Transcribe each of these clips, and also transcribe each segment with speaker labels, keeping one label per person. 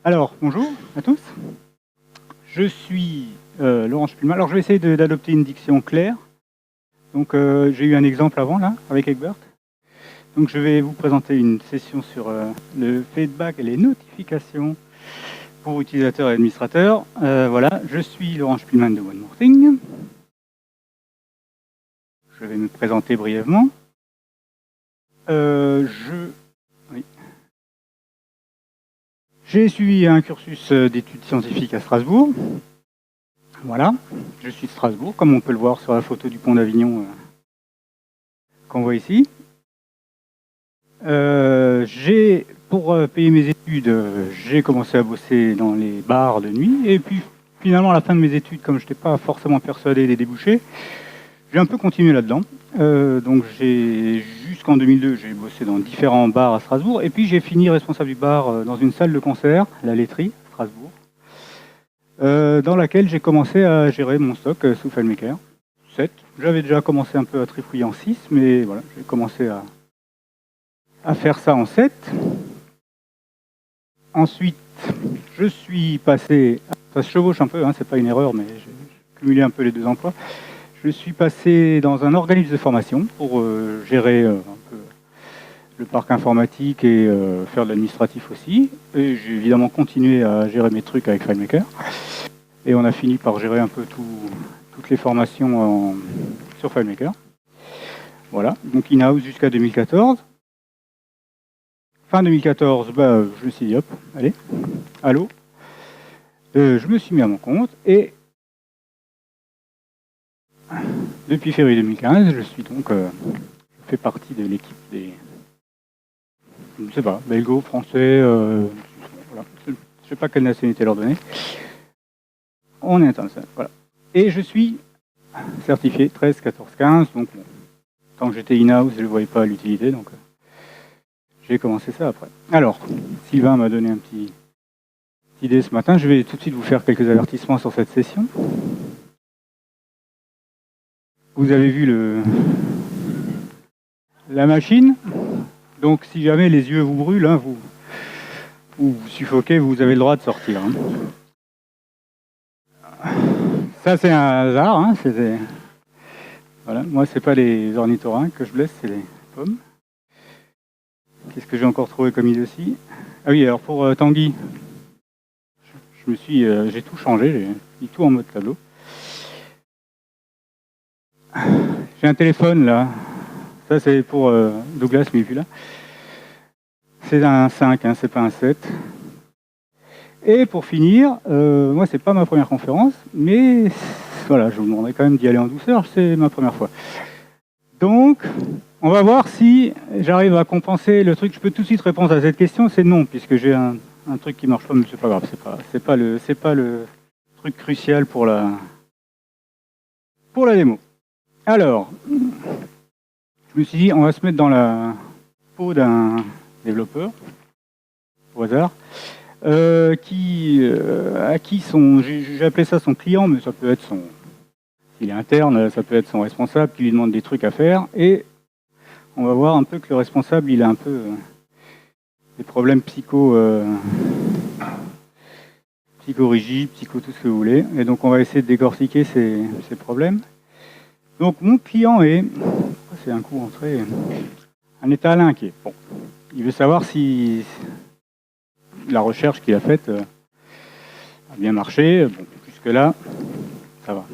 Speaker 1: Alors, bonjour à tous. Je suis Laurent Spielmann. Alors, je vais essayer d'adopter une diction claire. Donc, j'ai eu un exemple avant, là, avec Egbert. Donc, je vais vous présenter une session sur le feedback et les notifications pour utilisateurs et administrateurs. Voilà, je suis Laurent Spielmann de One More Thing. Je vais me présenter brièvement. J'ai suivi un cursus d'études scientifiques à Strasbourg. Voilà, je suis de Strasbourg, comme on peut le voir sur la photo du pont d'Avignon qu'on voit ici. Pour payer mes études, j'ai commencé à bosser dans les bars de nuit. Et puis, finalement, à la fin de mes études, comme je n'étais pas forcément persuadé des débouchés, j'ai un peu continué là-dedans. Donc, jusqu'en 2002, j'ai bossé dans différents bars à Strasbourg. Et puis, j'ai fini responsable du bar dans une salle de concert, la laiterie, Strasbourg, dans laquelle j'ai commencé à gérer mon stock sous FileMaker 7. J'avais déjà commencé un peu à trifouiller en 6, mais voilà, j'ai commencé à faire ça en 7. Ensuite, je suis passé, ça se chevauche un peu, hein, c'est pas une erreur, mais j'ai cumulé un peu les deux emplois. Je suis passé dans un organisme de formation pour gérer un peu le parc informatique et faire de l'administratif aussi. Et j'ai évidemment continué à gérer mes trucs avec FileMaker. Et on a fini par gérer un peu toutes les formations sur FileMaker. Voilà, donc in-house jusqu'à 2014. Fin 2014, je me suis dit, hop, allez, allô. Je me suis mis à mon compte et depuis février 2015, je suis donc, je fais partie de l'équipe des, je ne sais pas, belgo, français, voilà. Je ne sais pas quelle nationalité leur donner. On est international, voilà. Et je suis certifié 13, 14, 15, donc bon, tant que j'étais in-house, je ne voyais pas l'utilité, donc j'ai commencé ça après. Alors, Sylvain m'a donné un petit idée ce matin. Je vais tout de suite vous faire quelques avertissements sur cette session. Vous avez vu la machine. Donc, si jamais les yeux vous brûlent, hein, vous suffoquez, vous avez le droit de sortir. Hein. Ça, c'est un hasard. Hein, voilà. Moi, c'est pas les ornithorynques que je blesse, c'est les pommes. Qu'est-ce que j'ai encore trouvé comme idée aussi? Ah oui, alors pour Tanguy, j'ai tout changé, j'ai mis tout en mode tableau. J'ai un téléphone là. Ça, c'est pour Douglas, mais il n'est plus là. C'est un 5, hein, c'est pas un 7. Et pour finir, moi, c'est pas ma première conférence, mais voilà, je vous demanderai quand même d'y aller en douceur, c'est ma première fois. Donc, on va voir si j'arrive à compenser le truc. Je peux tout de suite répondre à cette question, c'est non, puisque j'ai un truc qui marche pas, mais c'est pas grave, c'est pas le truc crucial pour la démo. Alors, je me suis dit, on va se mettre dans la peau d'un développeur, au hasard, à qui j'ai appelé ça son client, mais ça peut être s'il est interne, ça peut être son responsable qui lui demande des trucs à faire, et on va voir un peu que le responsable, il a un peu des problèmes psychorigides, psycho tout ce que vous voulez, et donc on va essayer de décortiquer ces problèmes. Donc mon client c'est un coup entré, un état inquiet. Bon, il veut savoir si la recherche qu'il a faite a bien marché. Bon, jusque-là, ça va,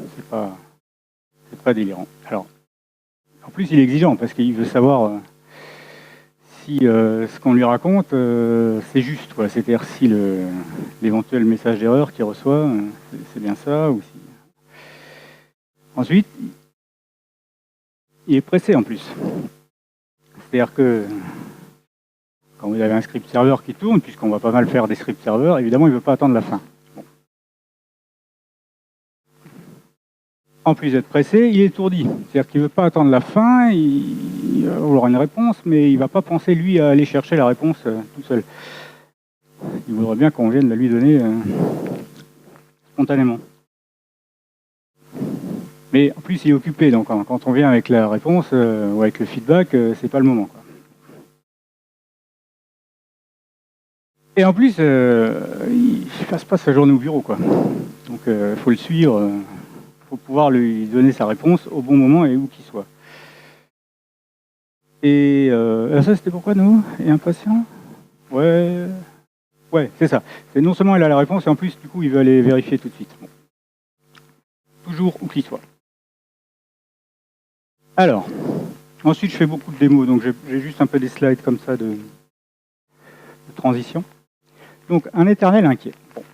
Speaker 1: c'est pas délirant. Alors, en plus, il est exigeant parce qu'il veut savoir si ce qu'on lui raconte, c'est juste, quoi. C'est-à-dire si l'éventuel message d'erreur qu'il reçoit, c'est bien ça, ou si... Ensuite, il est pressé en plus. C'est-à-dire que quand vous avez un script serveur qui tourne, puisqu'on va pas mal faire des scripts serveurs, évidemment, il ne veut pas attendre la fin. Bon. En plus d'être pressé, il est étourdi. C'est-à-dire qu'il ne veut pas attendre la fin, il va vouloir une réponse, mais il ne va pas penser, lui, à aller chercher la réponse tout seul. Il voudrait bien qu'on vienne la lui donner spontanément. Mais en plus, il est occupé, donc quand on vient avec la réponse ou avec le feedback, c'est pas le moment, quoi. Et en plus, il ne passe pas sa journée au bureau, quoi. Donc, il faut le suivre, il faut pouvoir lui donner sa réponse au bon moment et où qu'il soit. Et ça, c'était pourquoi, nous? Et impatient? Ouais, ouais, c'est ça. C'est non seulement il a la réponse, et en plus, du coup, il veut aller vérifier tout de suite. Bon. Toujours où qu'il soit. Alors, ensuite, je fais beaucoup de démos, donc j'ai juste un peu des slides comme ça de transition. Donc, un éternel inquiet. Bon.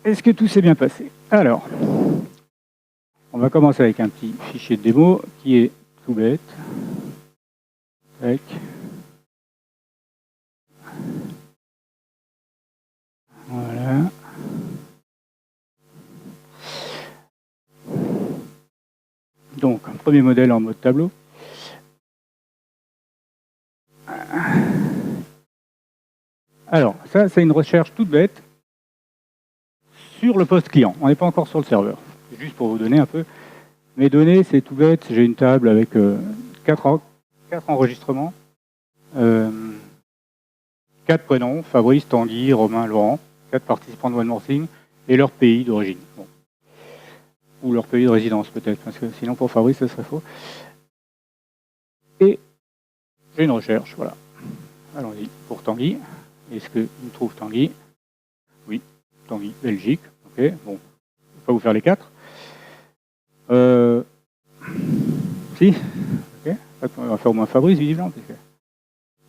Speaker 1: Est-ce que tout s'est bien passé? Alors, on va commencer avec un petit fichier de démo qui est tout bête. Tac. Voilà. Donc, un premier modèle en mode tableau. Alors, ça, c'est une recherche toute bête sur le poste client. On n'est pas encore sur le serveur. Juste pour vous donner un peu. Mes données, c'est tout bête. J'ai une table avec 4 enregistrements. 4 prénoms, Fabrice, Tanguy, Romain, Laurent. 4 participants de One More Thing et leur pays d'origine. Bon. Ou leur pays de résidence peut-être, parce que sinon pour Fabrice, ce serait faux. Et j'ai une recherche, voilà. Allons-y, pour Tanguy. Est-ce qu'il me trouve Tanguy? Oui, Tanguy, Belgique. Ok, bon, je ne vais pas vous faire les 4. Si, ok. On va faire au moins Fabrice, visiblement. Parce que...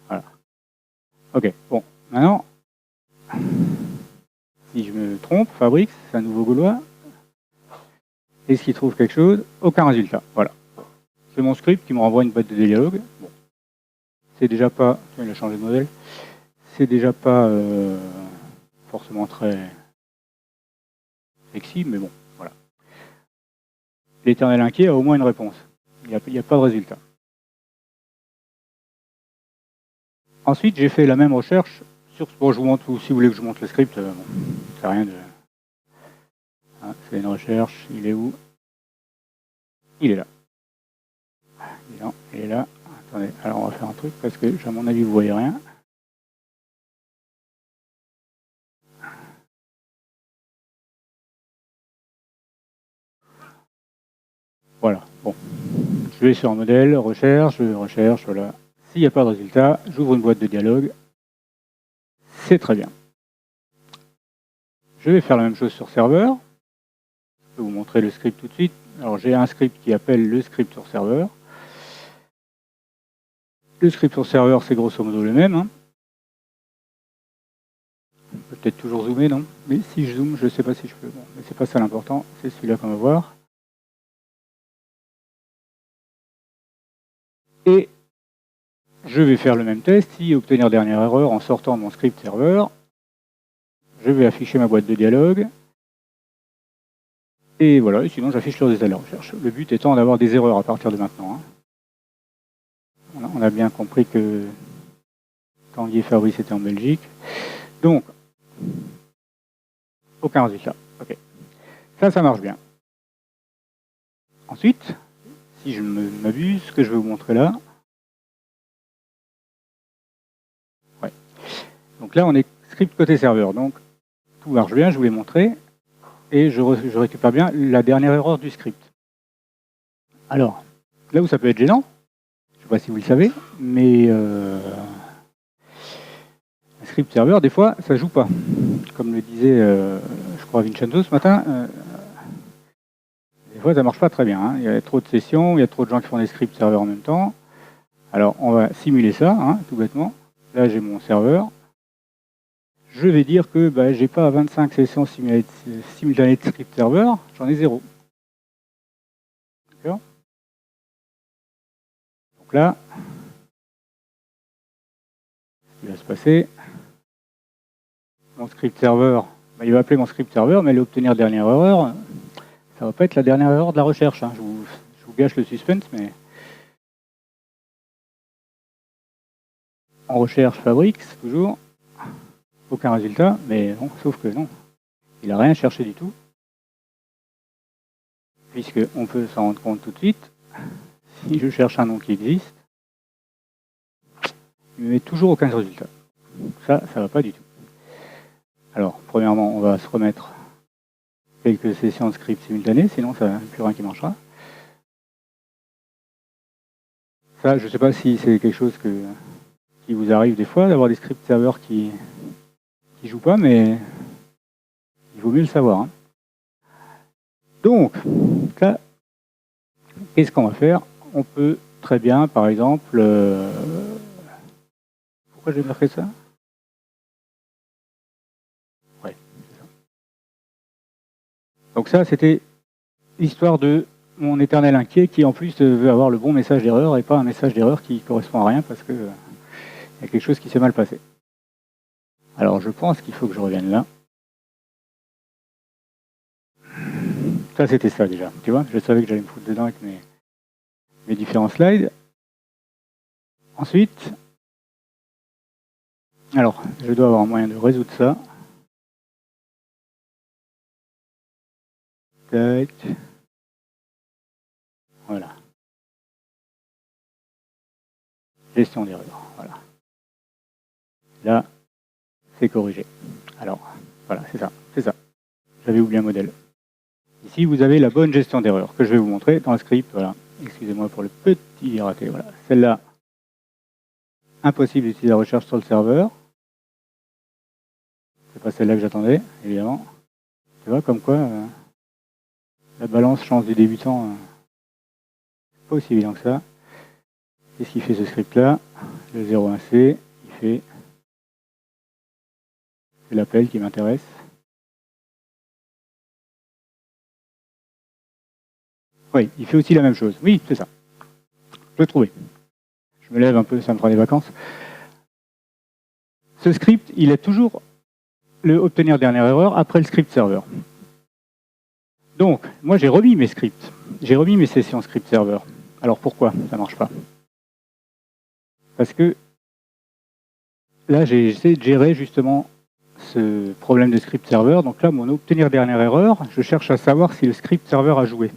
Speaker 1: Voilà. Ok, bon, maintenant, si je me trompe, Fabrice, c'est un nouveau Gaulois. Est-ce qu'il trouve quelque chose? Aucun résultat, voilà. C'est mon script qui me renvoie une boîte de dialogue. Bon. C'est déjà pas... Il a changé de modèle. C'est déjà pas forcément très sexy, mais bon, voilà. L'éternel inquiet a au moins une réponse. Il n'y a pas de résultat. Ensuite, j'ai fait la même recherche sur... Bon, je vous montre, si vous voulez que je vous montre le script, bon, c'est rien de... Hein, c'est une recherche, il est où? Il est là. Il est là. Attendez, alors on va faire un truc, parce que, à mon avis, vous voyez rien. Voilà, bon. Je vais sur un modèle, recherche, voilà. S'il n'y a pas de résultat, j'ouvre une boîte de dialogue. C'est très bien. Je vais faire la même chose sur serveur. Je vais vous montrer le script tout de suite. Alors j'ai un script qui appelle le script sur serveur. Le script sur serveur, c'est grosso modo le même. Hein. On peut peut-être toujours zoomer, non? Mais si je zoome, je ne sais pas si je peux. Bon, mais c'est pas ça l'important, c'est celui-là qu'on va voir. Et je vais faire le même test, si obtenir dernière erreur en sortant de mon script serveur. Je vais afficher ma boîte de dialogue. Et voilà, et sinon j'affiche le résultat de la recherche. Le but étant d'avoir des erreurs à partir de maintenant. Hein. On a bien compris que Tanguy et Fabrice étaient en Belgique. Donc, aucun résultat. Ok. Ça marche bien. Ensuite, si je ne m'abuse, ce que je vais vous montrer là. Ouais. Donc là, on est script côté serveur. Donc, tout marche bien, je vous l'ai montré. Et je récupère bien la dernière erreur du script. Alors, là où ça peut être gênant, je ne sais pas si vous le savez, mais un script serveur, des fois, ça ne joue pas. Comme le disait, je crois, Vincenzo ce matin, des fois, ça ne marche pas très bien. Hein. Il y a trop de sessions, il y a trop de gens qui font des scripts serveurs en même temps. Alors, on va simuler ça, hein, tout bêtement. Là, j'ai mon serveur. Je vais dire que je n'ai pas 25 sessions simultanées de script serveur, j'en ai 0. D'accord? Donc là, ce qui va se passer, mon script serveur, il va appeler mon script serveur, mais aller obtenir dernière erreur, ça va pas être la dernière erreur de la recherche. Hein. Je vous gâche le suspense, mais en recherche Fabrice, toujours, aucun résultat, mais non, sauf que non, il n'a rien cherché du tout, puisqu'on peut s'en rendre compte tout de suite. Si je cherche un nom qui existe, il ne me met toujours aucun résultat. Ça va pas du tout. Alors, premièrement, on va se remettre quelques sessions de script simultanées, sinon ça n'a plus rien qui marchera. Ça, je ne sais pas si c'est quelque chose qui vous arrive des fois, d'avoir des scripts serveurs qui jouent pas, mais il vaut mieux le savoir. Hein. Donc, là, qu'est-ce qu'on va faire? On peut très bien, par exemple... Pourquoi j'ai marqué ça? Ouais, c'est ça. Donc ça, c'était l'histoire de mon éternel inquiet qui, en plus, veut avoir le bon message d'erreur et pas un message d'erreur qui correspond à rien parce que y a quelque chose qui s'est mal passé. Alors, je pense qu'il faut que je revienne là. Ça, c'était ça déjà. Tu vois, je savais que j'allais me foutre dedans avec mes différents slides. Ensuite, alors, je dois avoir un moyen de résoudre ça. Tac. Voilà. Gestion d'erreur. Voilà. Là, c'est corrigé. Alors, voilà, c'est ça. C'est ça. J'avais oublié un modèle. Ici, vous avez la bonne gestion d'erreur que je vais vous montrer dans le script. Voilà. Excusez-moi pour le petit raté. Voilà. Celle-là, impossible d'utiliser la recherche sur le serveur. C'est pas celle-là que j'attendais, évidemment. Tu vois, comme quoi, la balance change du débutant. Pas aussi évident que ça. Qu'est-ce qu'il fait ce script-là? Le 01C, il fait... C'est l'appel qui m'intéresse. Oui, il fait aussi la même chose. Oui, c'est ça. Je l'ai trouvé. Je me lève un peu, ça me fera des vacances. Ce script, il est toujours le obtenir dernière erreur après le script serveur. Donc, moi j'ai remis mes scripts. J'ai remis mes sessions script serveur. Alors pourquoi ça ne marche pas? Parce que là, j'ai essayé de gérer justement ce problème de script serveur. Donc là, mon obtenir dernière erreur, je cherche à savoir si le script serveur a joué.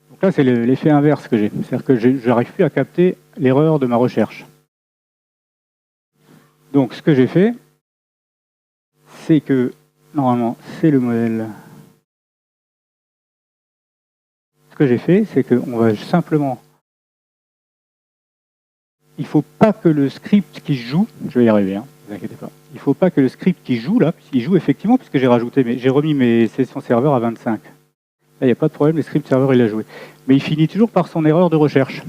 Speaker 1: Donc là, c'est l'effet inverse que j'ai. C'est-à-dire que je n'arrive plus à capter l'erreur de ma recherche. Donc ce que j'ai fait, c'est que, normalement, c'est le modèle. Ce que j'ai fait, c'est qu'on va simplement... Il ne faut pas que le script qui joue, je vais y arriver, hein, ne vous inquiétez pas. Il ne faut pas que le script qui joue, là, il joue effectivement, puisque j'ai remis mes sessions serveur à 25. Là, il n'y a pas de problème, le script serveur, il a joué. Mais il finit toujours par son erreur de recherche.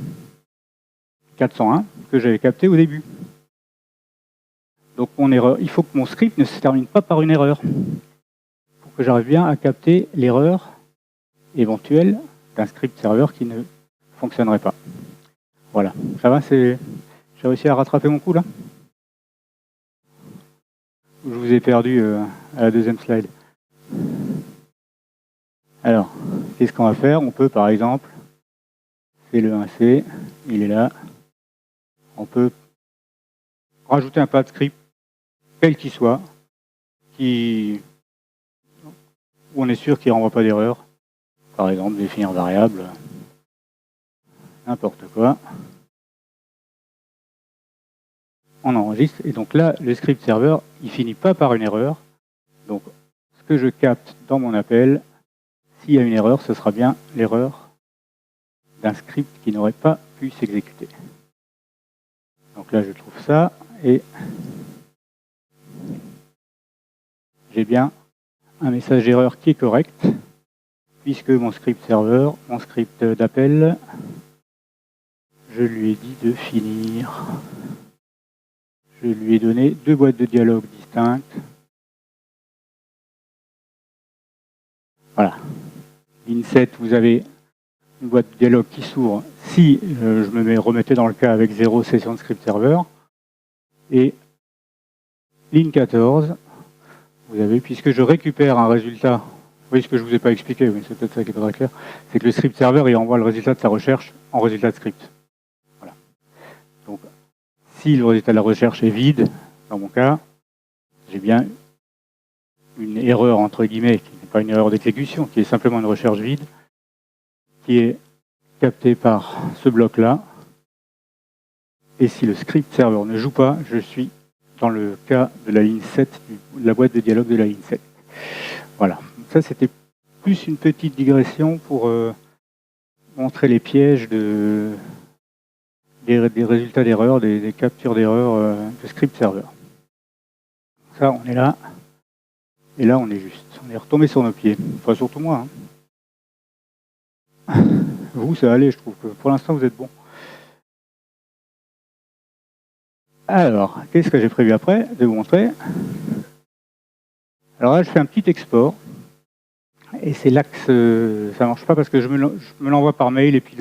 Speaker 1: 401, que j'avais capté au début. Donc mon erreur, il faut que mon script ne se termine pas par une erreur. Pour que j'arrive bien à capter l'erreur éventuelle d'un script serveur qui ne fonctionnerait pas. Voilà, ça va, j'ai réussi à rattraper mon coup là? Je vous ai perdu à la deuxième slide. Alors, qu'est-ce qu'on va faire? On peut par exemple, c'est le 1C, il est là. On peut rajouter un pas de script, quel qu'il soit, où on est sûr qu'il ne renvoie pas d'erreur. Par exemple, définir variable, n'importe quoi. On enregistre, et donc là, le script serveur, il finit pas par une erreur. Donc, ce que je capte dans mon appel, s'il y a une erreur, ce sera bien l'erreur d'un script qui n'aurait pas pu s'exécuter. Donc là, je trouve ça, et j'ai bien un message d'erreur qui est correct, puisque mon script serveur, mon script d'appel, je lui ai dit de finir. Je lui ai donné 2 boîtes de dialogue distinctes. Voilà. Ligne 7, vous avez une boîte de dialogue qui s'ouvre si je me remettais dans le cas avec 0 session de script serveur. Et ligne 14, vous avez, puisque je récupère un résultat, oui, ce que je ne vous ai pas expliqué, mais c'est peut-être ça qui n'est pas très clair, c'est que le script serveur, il envoie le résultat de sa recherche en résultat de script. Voilà. Donc, si le résultat de la recherche est vide, dans mon cas, j'ai bien une erreur, entre guillemets, qui n'est pas une erreur d'exécution, qui est simplement une recherche vide, qui est captée par ce bloc-là. Et si le script serveur ne joue pas, je suis dans le cas de la ligne 7, de la boîte de dialogue de la ligne 7. Voilà. Ça, c'était plus une petite digression pour montrer les pièges des résultats d'erreur, des captures d'erreur de script serveur. Ça, on est là. Et là, on est juste. On est retombé sur nos pieds. Enfin, surtout moi. Hein. Vous, ça allait, je trouve que pour l'instant, vous êtes bon. Alors, qu'est-ce que j'ai prévu après de vous montrer? Alors là, je fais un petit export. Et c'est là que ça marche pas parce que je me l'envoie par mail et puis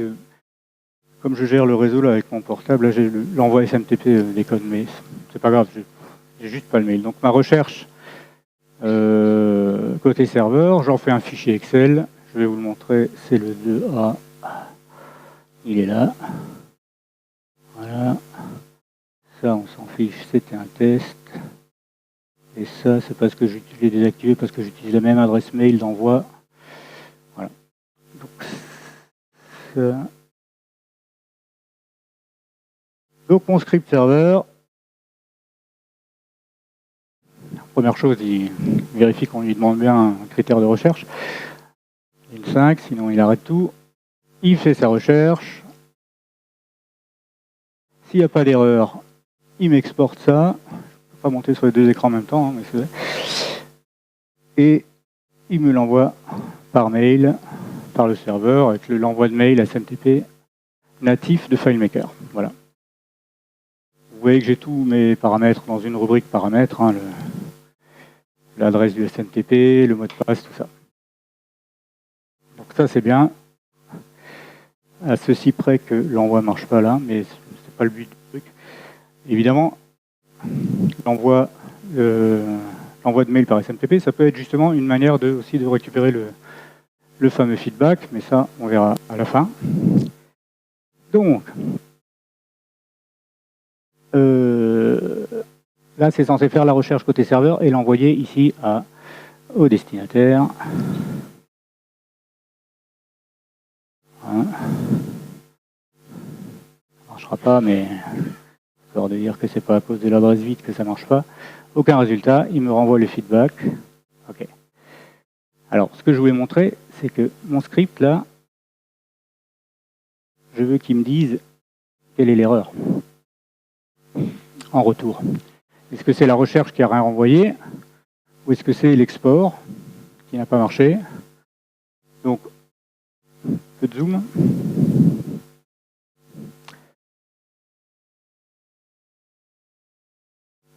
Speaker 1: comme je gère le réseau là, avec mon portable, là j'ai l'envoi SMTP déconne, mais c'est pas grave, j'ai juste pas le mail. Donc ma recherche côté serveur, j'en fais un fichier Excel, je vais vous le montrer, c'est le 2A, il est là. Voilà. Ça on s'en fiche, c'était un test. Et ça, c'est parce que je l'ai désactivé, parce que j'utilise la même adresse mail d'envoi. Voilà. Donc, ça. Donc, mon script serveur, première chose, il vérifie qu'on lui demande bien un critère de recherche. Une 5, sinon il arrête tout. Il fait sa recherche. S'il n'y a pas d'erreur, il m'exporte ça. Je ne peux pas monter sur les deux écrans en même temps, hein, mais c'est vrai. Et il me l'envoie par mail, par le serveur, avec l'envoi de mail SMTP natif de FileMaker. Voilà. Vous voyez que j'ai tous mes paramètres dans une rubrique paramètres, hein, l'adresse du SMTP, le mot de passe, tout ça. Donc ça c'est bien. À ceci près que l'envoi ne marche pas là, mais c'est pas le but du truc. Évidemment, l'envoi de mail par SMTP, ça peut être justement une manière aussi de récupérer le fameux feedback, mais ça, on verra à la fin. Donc, là, c'est censé faire la recherche côté serveur et l'envoyer ici au destinataire. Hein. Ça ne marchera pas, mais peur de dire que c'est pas à cause de l'adresse vide que ça marche pas. Aucun résultat, il me renvoie le feedback. Ok. Alors, ce que je voulais montrer, c'est que mon script là, je veux qu'il me dise quelle est l'erreur en retour. Est-ce que c'est la recherche qui a rien renvoyé ou est-ce que c'est l'export qui n'a pas marché? Donc, un peu de zoom.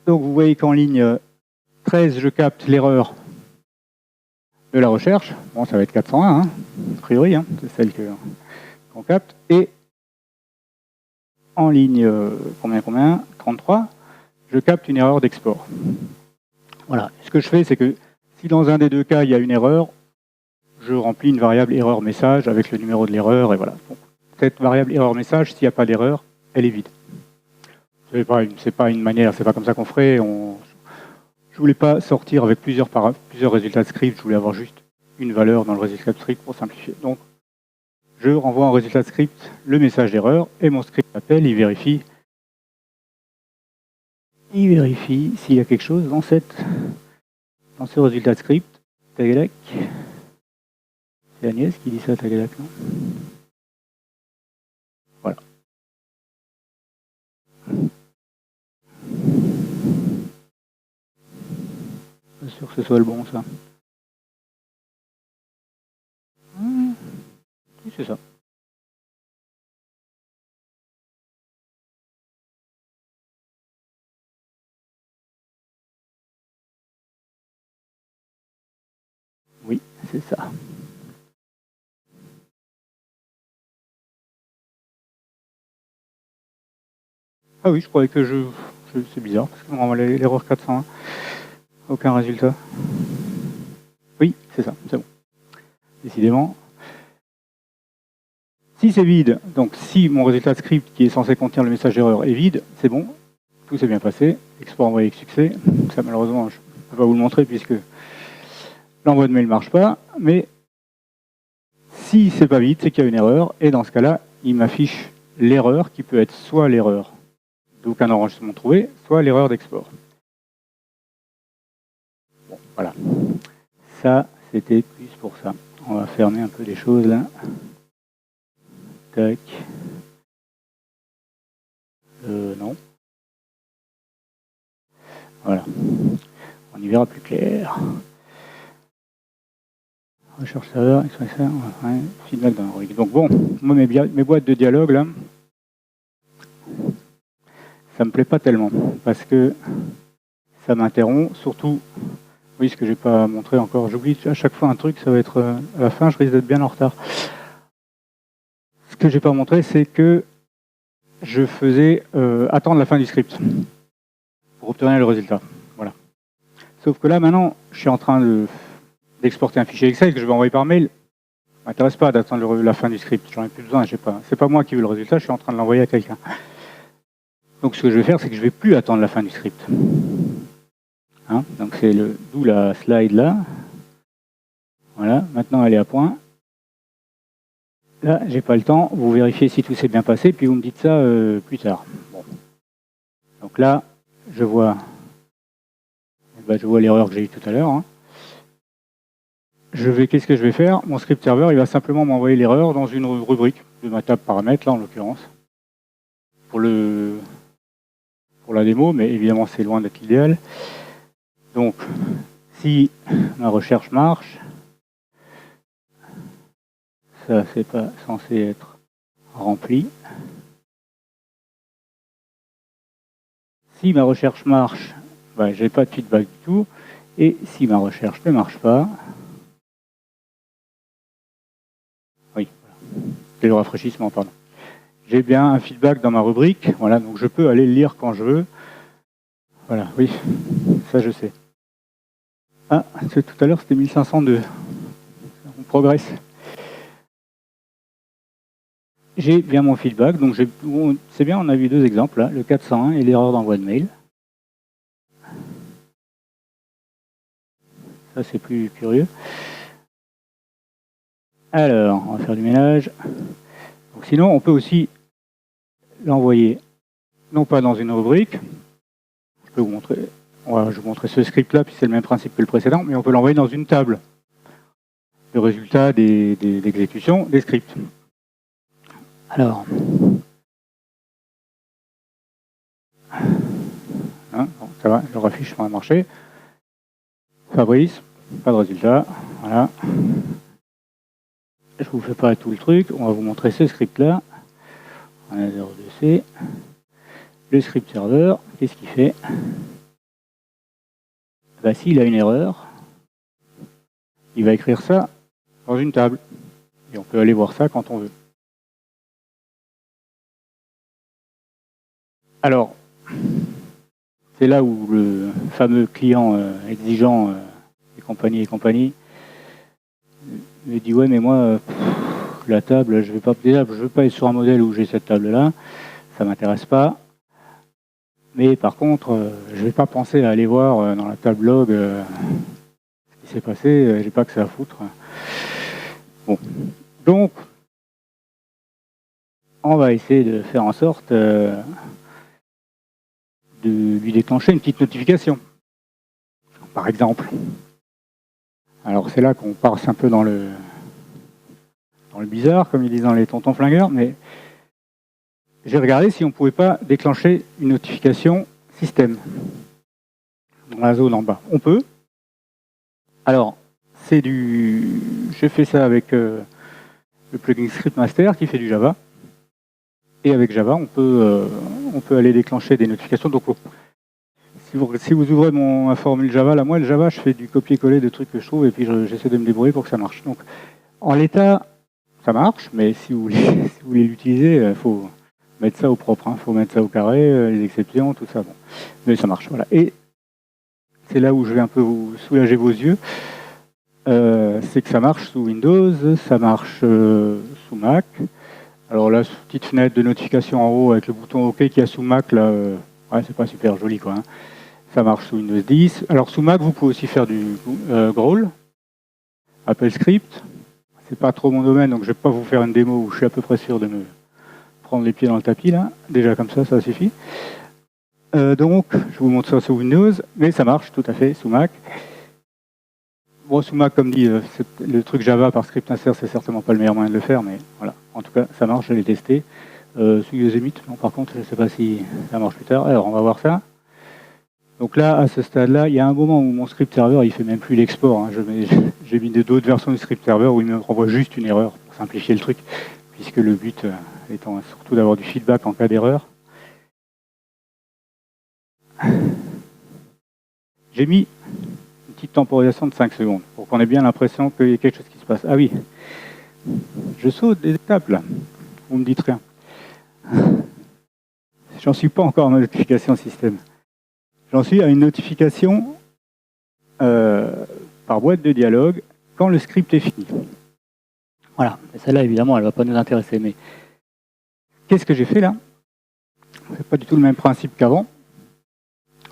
Speaker 1: Donc, vous voyez qu'en ligne 13, je capte l'erreur de la recherche. Bon, ça va être 401, hein, a priori, hein, c'est celle qu'on capte. Et en ligne, combien 33, je capte une erreur d'export. Voilà. Ce que je fais, c'est que si dans un des deux cas, il y a une erreur, je remplis une variable erreur message avec le numéro de l'erreur, et voilà. Donc, cette variable erreur message, s'il n'y a pas d'erreur, elle est vide. C'est pas une manière, c'est pas comme ça qu'on ferait. Je voulais pas sortir avec plusieurs résultats de script, je voulais avoir juste une valeur dans le résultat de script pour simplifier. Donc, je renvoie en résultat de script le message d'erreur et mon script appelle, il vérifie s'il y a quelque chose dans ce résultat de script. Tagalak. C'est Agnès qui dit ça, Tagalak, non? Voilà. Pas sûr que ce soit le bon, ça. Oui, c'est ça. Oui, c'est ça. Ah oui, je croyais que c'est bizarre, parce qu'on renvoie l'erreur 401. Aucun résultat. Oui, c'est ça, c'est bon. Décidément. Si c'est vide, donc si mon résultat de script qui est censé contenir le message d'erreur est vide, c'est bon, tout s'est bien passé, export envoyé avec succès. Ça malheureusement, je ne peux pas vous le montrer puisque l'envoi de mail ne marche pas, mais si c'est pas vide, c'est qu'il y a une erreur, et dans ce cas-là, il m'affiche l'erreur qui peut être soit l'erreur d'aucun enregistrement trouvé, soit l'erreur d'export. Bon, voilà. Ça, c'était plus pour ça. On va fermer un peu les choses là. Tac. Non. Voilà. On y verra plus clair. Recherche serveur, XSR, ouais, feedback dans le. Donc bon, moi mes boîtes de dialogue là, ça me plaît pas tellement parce que ça m'interrompt, surtout, oui, ce que j'ai pas montré encore, j'oublie à chaque fois un truc, ça va être à la fin, je risque d'être bien en retard. Ce que j'ai pas montré, c'est que je faisais attendre la fin du script pour obtenir le résultat. Voilà. Sauf que là, maintenant, je suis en train d'exporter un fichier Excel que je vais envoyer par mail. Ça m'intéresse pas d'attendre la fin du script. J'en ai plus besoin. C'est pas moi qui veux le résultat. Je suis en train de l'envoyer à quelqu'un. Donc, ce que je vais faire, c'est que je vais plus attendre la fin du script. Hein, donc, c'est d'où la slide là. Voilà. Maintenant, elle est à point. Là, j'ai pas le temps. Vous vérifiez si tout s'est bien passé, puis vous me dites ça plus tard. Bon. Donc là, je vois l'erreur que j'ai eue tout à l'heure. Hein. Qu'est-ce que je vais faire? Mon script serveur, il va simplement m'envoyer l'erreur dans une rubrique de ma table paramètres, là en l'occurrence, pour la démo, mais évidemment c'est loin d'être l'idéal. Donc, si ma recherche marche, ça c'est pas censé être rempli. Si ma recherche marche, ben, j'ai pas de feedback du tout. Et si ma recherche ne marche pas, oui, c'est le rafraîchissement, pardon. J'ai bien un feedback dans ma rubrique, voilà, donc je peux aller le lire quand je veux. Voilà, oui, ça je sais. Ah, tout à l'heure c'était 1502. On progresse. J'ai bien mon feedback, donc c'est bien, on a vu deux exemples là, le 401 et l'erreur d'envoi de mail. Ça c'est plus curieux. Alors, on va faire du ménage. Donc, sinon, on peut aussi l'envoyer, non pas dans une rubrique. Je peux vous montrer. Je vais vous montrer ce script-là, puis c'est le même principe que le précédent, mais on peut l'envoyer dans une table. Le résultat d'exécution des scripts. Alors, hein, bon, ça va, le raffichement a marché. Fabrice, pas de résultat. Voilà. Je vous fais pas tout le truc, on va vous montrer ce script-là. On a 02C. Le script serveur, qu'est-ce qu'il fait? Bah, s'il a une erreur, il va écrire ça dans une table. Et on peut aller voir ça quand on veut. Alors, c'est là où le fameux client exigeant et compagnie me dit ouais mais moi la table je veux pas être sur un modèle où j'ai cette table là, ça m'intéresse pas. Mais par contre je vais pas penser à aller voir dans la table log ce qui s'est passé, j'ai pas que ça à foutre. Bon, donc on va essayer de faire en sorte de lui déclencher une petite notification, par exemple. Alors c'est là qu'on passe un peu dans le bizarre, comme ils disent dans les tontons flingueurs, mais j'ai regardé si on ne pouvait pas déclencher une notification système dans la zone en bas. On peut. Alors, j'ai fait ça avec le plugin Script Master qui fait du Java. Et avec Java, on peut aller déclencher des notifications. Donc, si vous ouvrez ma formule Java, là, moi, le Java, je fais du copier-coller de trucs que je trouve et puis j'essaie de me débrouiller pour que ça marche. Donc, en l'état, ça marche, mais si vous voulez l'utiliser, il faut mettre ça au propre. Il faut mettre ça au carré, les exceptions, tout ça. Bon. Mais ça marche, voilà. Et c'est là où je vais un peu vous soulager vos yeux. C'est que ça marche sous Windows, ça marche sous Mac. Alors là, petite fenêtre de notification en haut avec le bouton OK qu'il y a sous Mac, là, ouais, c'est pas super joli, quoi. Hein. Ça marche sous Windows 10. Alors sous Mac, vous pouvez aussi faire du Growl, Apple Script. C'est pas trop mon domaine, donc je vais pas vous faire une démo où je suis à peu près sûr de me prendre les pieds dans le tapis, là. Déjà comme ça suffit. Donc, je vous montre ça sous Windows, mais ça marche tout à fait sous Mac. Bon, sous Mac, comme dit, le truc Java par script insert, c'est certainement pas le meilleur moyen de le faire, mais voilà. En tout cas, ça marche, je l'ai testé. Sous Yosemite, non, par contre, je ne sais pas si ça marche plus tard. Alors, on va voir ça. Donc là, à ce stade-là, il y a un moment où mon script serveur, il fait même plus l'export. Hein. J'ai mis d'autres versions du script serveur où il me renvoie juste une erreur pour simplifier le truc, puisque le but étant surtout d'avoir du feedback en cas d'erreur. J'ai mis une petite temporisation de 5 secondes pour qu'on ait bien l'impression qu'il y a quelque chose qui se passe. Ah oui, je saute des étapes là. Vous me dites rien. J'en suis pas encore en notification système. J'en suis à une notification par boîte de dialogue quand le script est fini. Voilà, celle-là évidemment elle ne va pas nous intéresser, mais qu'est-ce que j'ai fait là? C'est pas du tout le même principe qu'avant,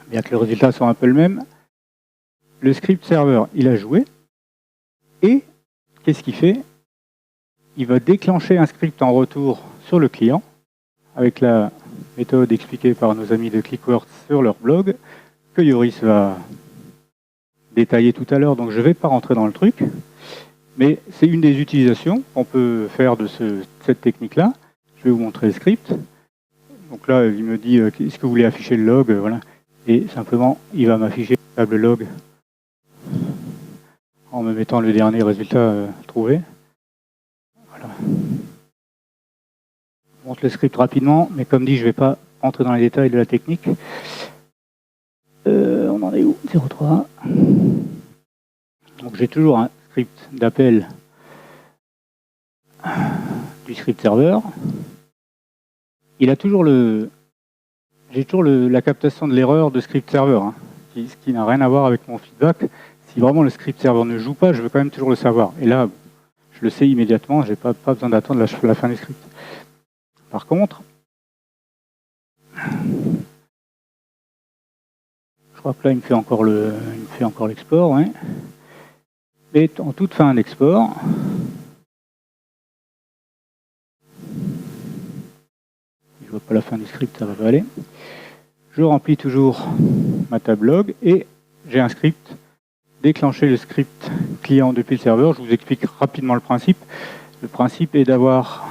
Speaker 1: bien que les résultats soient un peu le même. Le script serveur, il a joué, et qu'est-ce qu'il fait? Il va déclencher un script en retour sur le client, avec la méthode expliquée par nos amis de Clickworks sur leur blog, que Yoris va détailler tout à l'heure, donc je ne vais pas rentrer dans le truc, mais c'est une des utilisations qu'on peut faire de cette technique-là. Je vais vous montrer le script. Donc là, il me dit, est-ce que vous voulez afficher le log, voilà. Et simplement, il va m'afficher le table log en me mettant le dernier résultat trouvé. Voilà. Je montre le script rapidement, mais comme dit, je ne vais pas rentrer dans les détails de la technique. On en est où? 0.3. Donc j'ai toujours un script d'appel du script serveur. Il a toujours j'ai toujours la captation de l'erreur de script serveur, hein, ce qui n'a rien à voir avec mon feedback. Si vraiment le script serveur ne joue pas, je veux quand même toujours le savoir. Et là, je le sais immédiatement, je n'ai pas besoin d'attendre la fin du script. Par contre, je crois que là, il me fait encore l'export, ouais. Et en toute fin d'export, je ne vois pas la fin du script, ça va pas aller. Je remplis toujours ma table log et j'ai un script, déclencher le script client depuis le serveur. Je vous explique rapidement le principe. Le principe est d'avoir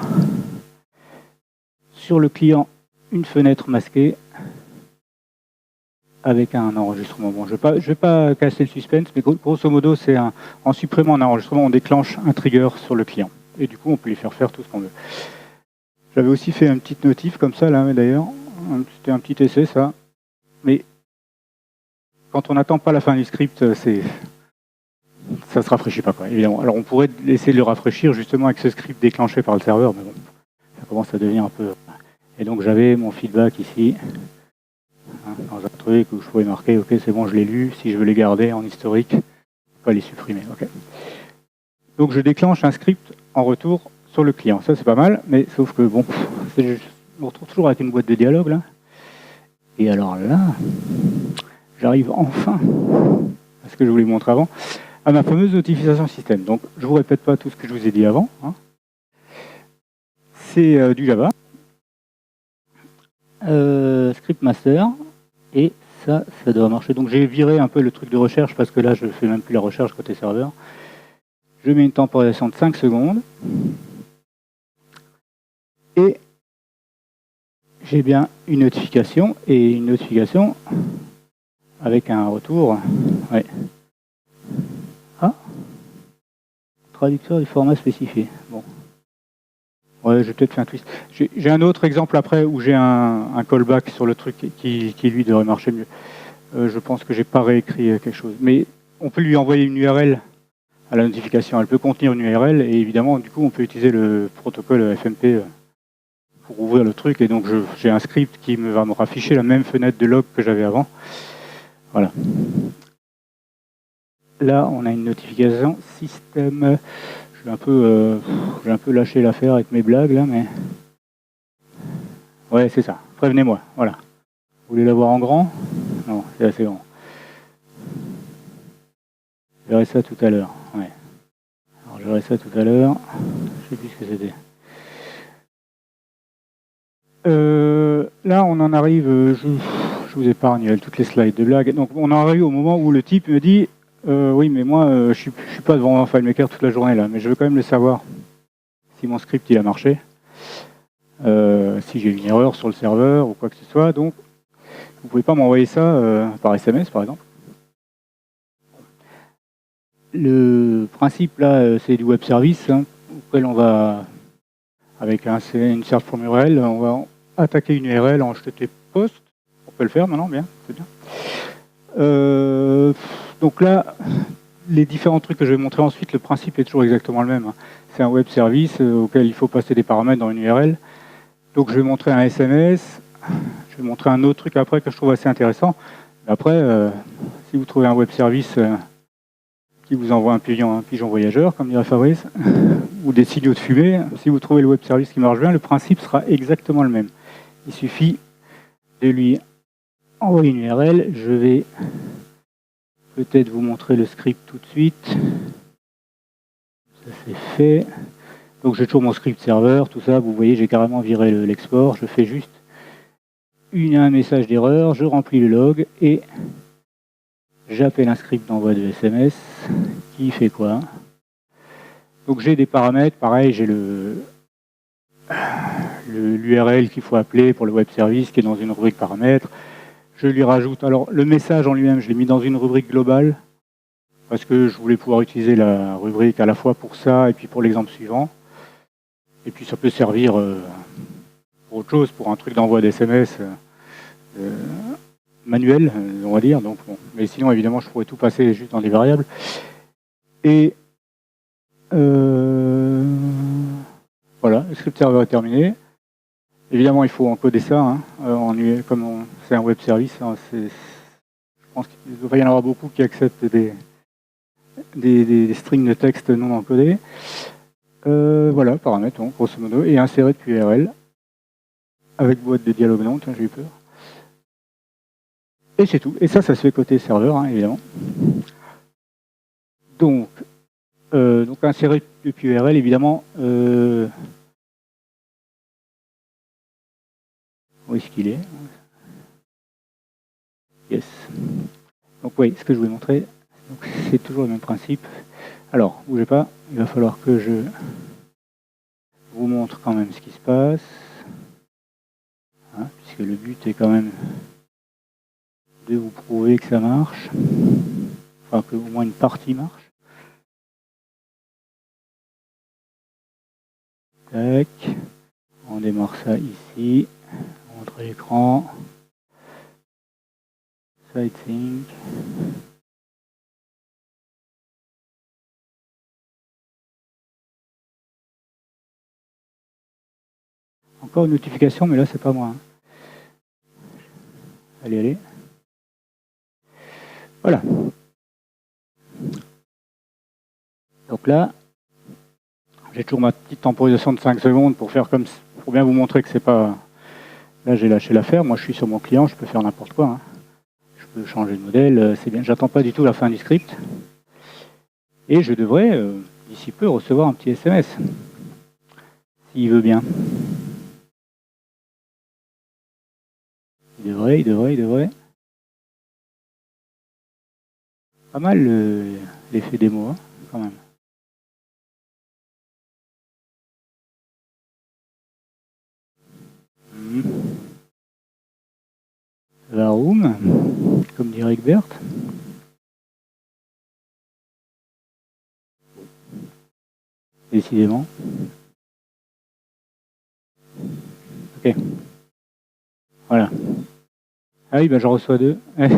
Speaker 1: sur le client une fenêtre masquée avec un enregistrement. Bon, je vais pas casser le suspense, mais grosso modo, c'est en supprimant un enregistrement, on déclenche un trigger sur le client. Et du coup, on peut lui faire tout ce qu'on veut. J'avais aussi fait une petite notif comme ça, là, d'ailleurs. C'était un petit essai, ça. Mais quand on n'attend pas la fin du script, ça se rafraîchit pas, quoi, évidemment. Alors, on pourrait essayer de le rafraîchir, justement, avec ce script déclenché par le serveur, mais bon, ça commence à devenir un peu... Et donc, j'avais mon feedback ici, dans un truc où je pouvais marquer, ok, c'est bon, je l'ai lu, si je veux les garder en historique, je peux pas les supprimer, ok. Donc, je déclenche un script en retour sur le client. Ça, c'est pas mal, mais sauf que, bon, je me retrouve toujours avec une boîte de dialogue, là. Et alors là, j'arrive enfin à ce que je voulais vous montrer avant, à ma fameuse notification système. Donc, je ne vous répète pas tout ce que je vous ai dit avant. Hein. C'est du Java, script master, et ça doit marcher. Donc, j'ai viré un peu le truc de recherche parce que là, je ne fais même plus la recherche côté serveur. Je mets une temporisation de 5 secondes. Et j'ai bien une notification, et une notification avec un retour. Ouais. Ah, traducteur du format spécifié. Bon. Ouais, j'ai peut-être fait un twist. J'ai un autre exemple après où j'ai un callback sur le truc qui lui devrait marcher mieux. Je pense que j'ai pas réécrit quelque chose. Mais on peut lui envoyer une URL à la notification. Elle peut contenir une URL et évidemment, du coup, on peut utiliser le protocole FMP pour ouvrir le truc. Et donc, j'ai un script qui va me rafficher la même fenêtre de log que j'avais avant. Voilà. Là, on a une notification système. J'ai un peu lâché l'affaire avec mes blagues là, mais ouais, c'est ça. Prévenez-moi. Voilà. Vous voulez l'avoir en grand? Non, c'est assez grand. Je verrai ça tout à l'heure. Ouais. Alors, je verrai ça tout à l'heure. Je sais plus ce que c'était. Là, on en arrive. je vous épargne toutes les slides de blague. Donc on en arrive au moment où le type me dit oui, mais moi je suis pas devant un FileMaker toute la journée là, mais je veux quand même le savoir si mon script il a marché, si j'ai une erreur sur le serveur ou quoi que ce soit. Donc vous pouvez pas m'envoyer ça par SMS par exemple. Le principe là, c'est du web service auquel on va, avec une serve from URL, on va attaquer une URL en HTTP post. On peut le faire maintenant, bien, c'est bien. Donc là, les différents trucs que je vais montrer ensuite, le principe est toujours exactement le même. C'est un web service auquel il faut passer des paramètres dans une URL. Donc je vais montrer un SMS, je vais montrer un autre truc après que je trouve assez intéressant. Après, si vous trouvez un web service qui vous envoie un pigeon voyageur, comme dirait Fabrice, ou des signaux de fumée, si vous trouvez le web service qui marche bien, le principe sera exactement le même. Il suffit de lui envoyer une URL. Je vais peut-être vous montrer le script tout de suite. Ça c'est fait. Donc j'ai toujours mon script serveur, tout ça. Vous voyez, j'ai carrément viré l'export. Je fais juste un message d'erreur, je remplis le log et j'appelle un script d'envoi de SMS qui fait quoi? Donc j'ai des paramètres, pareil, j'ai l'URL qu'il faut appeler pour le web service qui est dans une rubrique paramètres. Je lui rajoute, alors le message en lui-même, je l'ai mis dans une rubrique globale parce que je voulais pouvoir utiliser la rubrique à la fois pour ça et puis pour l'exemple suivant. Et puis ça peut servir pour autre chose, pour un truc d'envoi d'SMS manuel, on va dire. Donc, bon. Mais sinon, évidemment, je pourrais tout passer juste dans des variables. Et voilà, le script serveur est terminé. Évidemment, il faut encoder ça. Comme c'est un web service, je pense qu'il doit y en avoir beaucoup qui acceptent des strings de texte non encodés. Voilà, paramètres, donc, grosso modo, et insérer depuis URL avec boîte de dialogue non, j'ai eu peur. Et c'est tout. Et ça se fait côté serveur, évidemment. Donc insérer depuis URL, évidemment. Où est-ce qu'il est? Yes. Donc oui, ce que je voulais montrer, c'est toujours le même principe. Alors, bougez pas, il va falloir que je vous montre quand même ce qui se passe. Puisque le but est quand même de vous prouver que ça marche. Enfin, que au moins une partie marche. Tac. On démarre ça ici. On montre l'écran. Sightseeing. Encore une notification, mais là, c'est pas moi. Allez, allez. Voilà. Donc là, j'ai toujours ma petite temporisation de 5 secondes pour faire comme pour bien vous montrer que c'est pas... Là, j'ai lâché l'affaire. Moi, je suis sur mon client, je peux faire n'importe quoi. Je peux changer de modèle, c'est bien. J'attends pas du tout la fin du script. Et je devrais, d'ici peu, recevoir un petit SMS. S'il veut bien. Il devrait. Pas mal l'effet démo, quand même. La room, comme dirait Egbert. Décidément. Ok. Voilà. Ah oui, j'en reçois 2. Okay.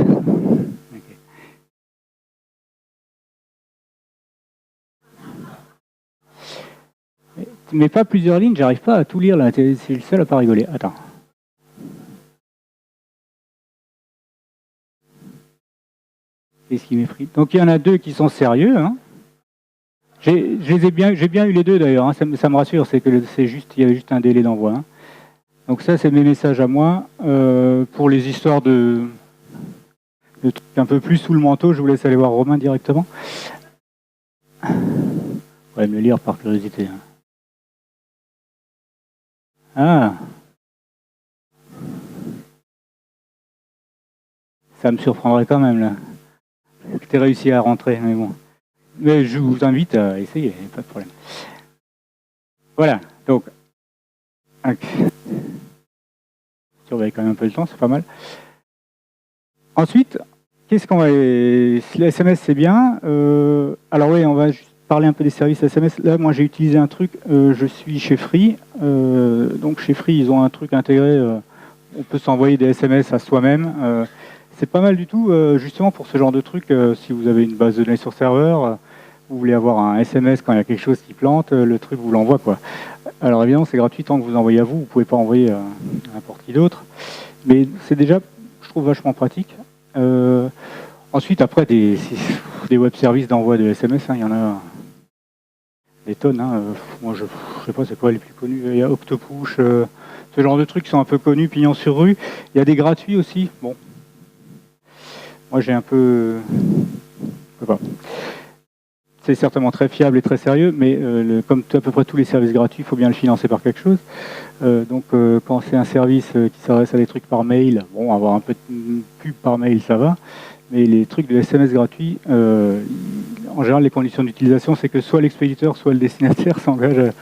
Speaker 1: Mais pas plusieurs lignes, j'arrive pas à tout lire là. C'est le seul à pas rigoler. Attends. Qu'est-ce qui m'effraie? Donc il y en a 2 qui sont sérieux. J'ai bien eu les 2 d'ailleurs. Ça me rassure, c'est que il y avait juste un délai d'envoi. Donc ça, c'est mes messages à moi. Pour les histoires de trucs un peu plus sous le manteau, je vous laisse aller voir Romain directement. Ouais, me le lire par curiosité. Ah. Ça me surprendrait quand même, là. Que tu aies réussi à rentrer, mais bon. Mais je vous invite à essayer, pas de problème. Voilà, donc... Surveille quand même un peu le temps, c'est pas mal. Ensuite, qu'est-ce qu'on va... Les SMS, c'est bien. Alors oui, on va juste parler un peu des services SMS. Là, moi, j'ai utilisé un truc. Je suis chez Free. Donc, chez Free, ils ont un truc intégré. On peut s'envoyer des SMS à soi-même. C'est pas mal du tout, justement, pour ce genre de truc. Si vous avez une base de données sur serveur, vous voulez avoir un SMS quand il y a quelque chose qui plante, le truc vous l'envoie, quoi. Alors, évidemment, c'est gratuit tant que vous envoyez à vous. Vous pouvez pas envoyer à n'importe qui d'autre. Mais c'est déjà, je trouve, vachement pratique. Ensuite, après, des web services d'envoi de SMS, hein, il y en a des tonnes. Hein. Moi, je sais pas c'est quoi les plus connus. Il y a Octopush, ce genre de trucs qui sont un peu connus, pignon sur rue. Il y a des gratuits aussi. Bon, moi, j'ai un peu... Je sais pas. C'est certainement très fiable et très sérieux, mais comme à peu près tous les services gratuits, il faut bien le financer par quelque chose. Donc quand c'est un service qui s'adresse à des trucs par mail, bon, avoir un peu de pub par mail, ça va. Mais les trucs de SMS gratuits, en général, les conditions d'utilisation, c'est que soit l'expéditeur, soit le destinataire s'engage à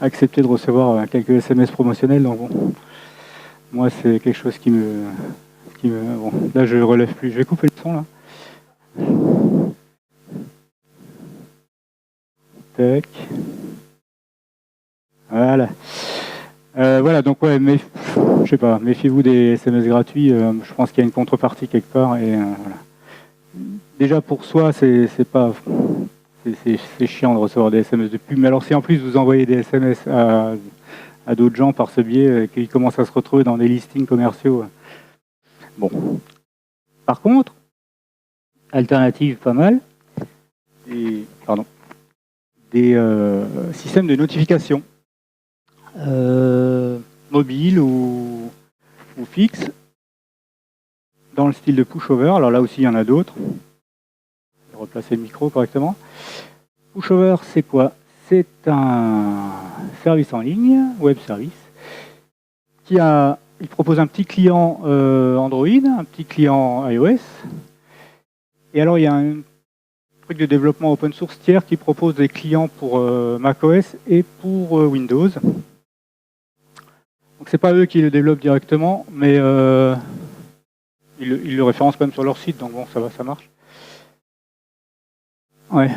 Speaker 1: accepter de recevoir quelques SMS promotionnels. Donc bon, moi, c'est quelque chose qui me... Bon, là, je relève plus. Je vais couper le son, là. Tac. Voilà. Voilà, donc ouais, mais je sais pas, méfiez-vous des SMS gratuits. Je pense qu'il y a une contrepartie quelque part. Et voilà. Déjà pour soi, c'est pas, c'est chiant de recevoir des SMS de pub. Mais alors si en plus vous envoyez des SMS à d'autres gens par ce biais, qu'ils commencent à se retrouver dans des listings commerciaux. Bon. Par contre, alternative pas mal. Des systèmes de notification. Mobile ou fixe, dans le style de pushover. Alors là aussi, il y en a d'autres. Je vais replacer le micro correctement. Pushover, c'est quoi? C'est un service en ligne, web service, il propose un petit client Android, un petit client iOS. Et alors, il y a un truc de développement open source tiers qui propose des clients pour macOS et pour Windows. Donc c'est pas eux qui le développent directement, mais ils le référencent quand même sur leur site, donc bon, ça va, ça marche. Ouais.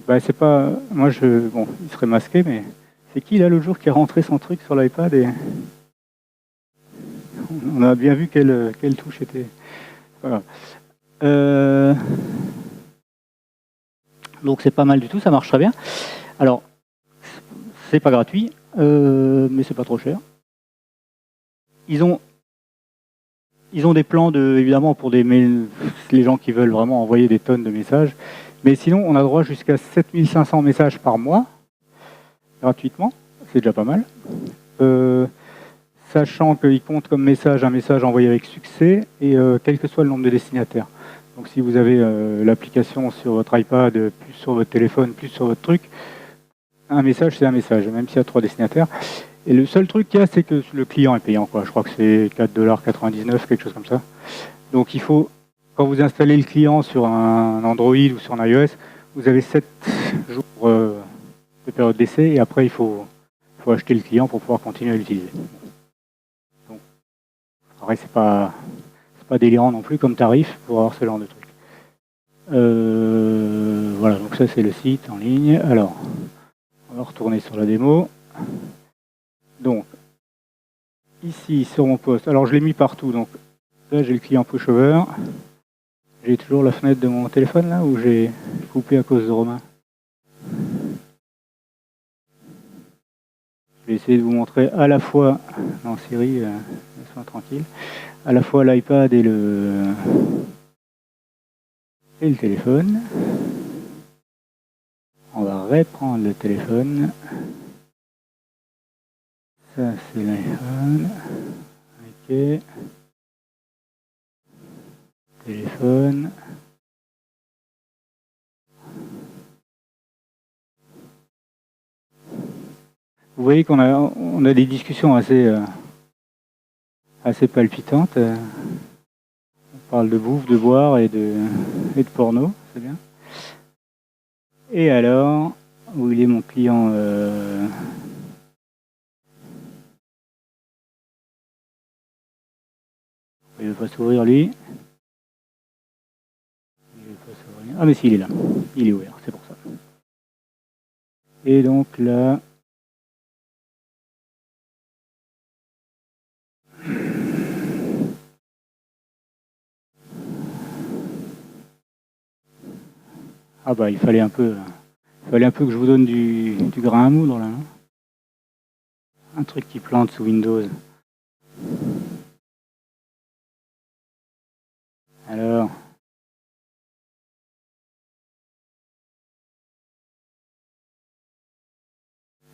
Speaker 1: Bah c'est pas... Moi, bon, il serait masqué, mais... C'est qui, là, l'autre jour, qui a rentré son truc sur l'iPad et... On a bien vu quelle touche était... Voilà. Donc c'est pas mal du tout, ça marche très bien. Alors, c'est pas gratuit, mais c'est pas trop cher. Ils ont des plans, évidemment, pour les gens qui veulent vraiment envoyer des tonnes de messages. Mais sinon, on a droit jusqu'à 7500 messages par mois, gratuitement. C'est déjà pas mal. Sachant qu'il compte comme message un message envoyé avec succès, et quel que soit le nombre de destinataires. Donc si vous avez l'application sur votre iPad, plus sur votre téléphone, plus sur votre truc, un message, c'est un message, même s'il y a 3 destinataires. Et le seul truc qu'il y a, c'est que le client est payant, quoi. Je crois que c'est 4,99 $, quelque chose comme ça. Donc il faut, quand vous installez le client sur un Android ou sur un iOS, vous avez 7 jours de période d'essai, et après il faut acheter le client pour pouvoir continuer à l'utiliser. Donc, après, c'est pas délirant non plus comme tarif pour avoir ce genre de truc. Voilà, donc ça c'est le site en ligne. Alors, on va retourner sur la démo. Donc, ici sur mon poste, alors je l'ai mis partout, donc là j'ai le client pushover. J'ai toujours la fenêtre de mon téléphone là où j'ai coupé à cause de Romain. Je vais essayer de vous montrer à la fois, non Siri, sois tranquille, à la fois l'iPad et le téléphone. On va reprendre le téléphone. Ça c'est l'iPhone. Ok. Téléphone. Vous voyez qu'on a des discussions assez palpitantes. parle de bouffe, de boire et de porno, c'est bien. Et alors, où il est mon client il ne veut pas s'ouvrir lui. Ah mais si, il est là. Il est ouvert, c'est pour ça. Et donc là... Ah bah il fallait un peu que je vous donne du grain à moudre là. Hein. Un truc qui plante sous Windows. Alors...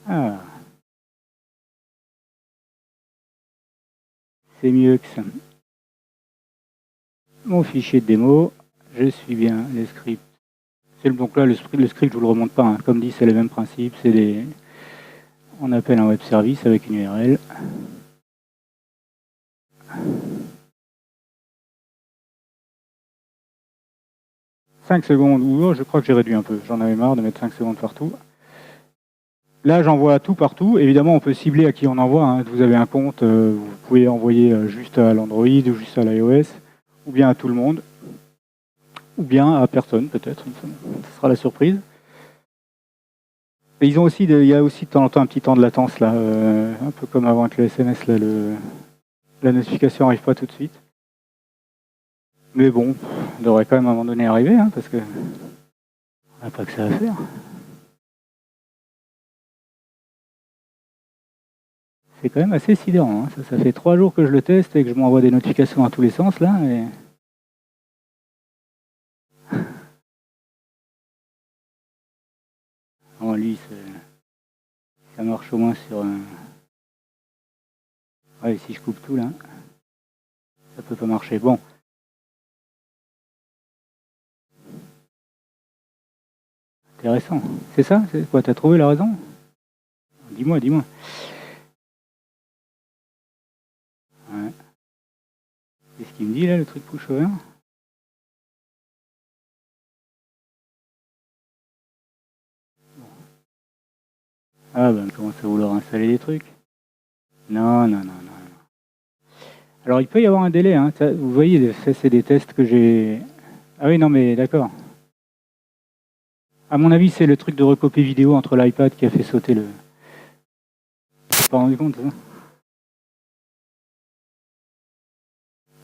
Speaker 1: Ah, c'est mieux que ça. Mon fichier de démo, je suis bien les scripts. Donc là, le script, je vous le remonte pas. Hein. Comme dit, c'est le même principe. On appelle un web service avec une URL. « 5 secondes, ou je crois que j'ai réduit un peu. J'en avais marre de mettre 5 secondes partout. Là, j'envoie tout partout. Évidemment, on peut cibler à qui on envoie. Hein. Vous avez un compte, vous pouvez envoyer juste à l'Android ou juste à l'iOS, ou bien à tout le monde, ou bien à personne, peut-être. Ce sera la surprise. Et il y a aussi de temps en temps un petit temps de latence, là, un peu comme avant avec le SMS, là, la notification n'arrive pas tout de suite. Mais bon, on devrait quand même à un moment donné arriver, hein, parce que on n'a pas que ça à faire. C'est quand même assez sidérant. Hein. Ça fait 3 jours que je le teste et que je m'envoie des notifications dans tous les sens, là. Et... Bon, lui, ça marche au moins sur... Ouais, si je coupe tout, là, ça peut pas marcher. Bon. Intéressant. C'est ça? C'est quoi? T'as trouvé la raison? Dis-moi, dis-moi. Ouais. Qu'est-ce qu'il me dit, là, le truc pushover? Ah, ben, commence à vouloir installer des trucs. Non, non, non, non. Alors, il peut y avoir un délai. Hein. Ça, vous voyez, ça, c'est des tests que j'ai... Ah oui, non, mais d'accord. À mon avis, c'est le truc de recopier vidéo entre l'iPad qui a fait sauter le... Je me suis pas rendu compte, ça.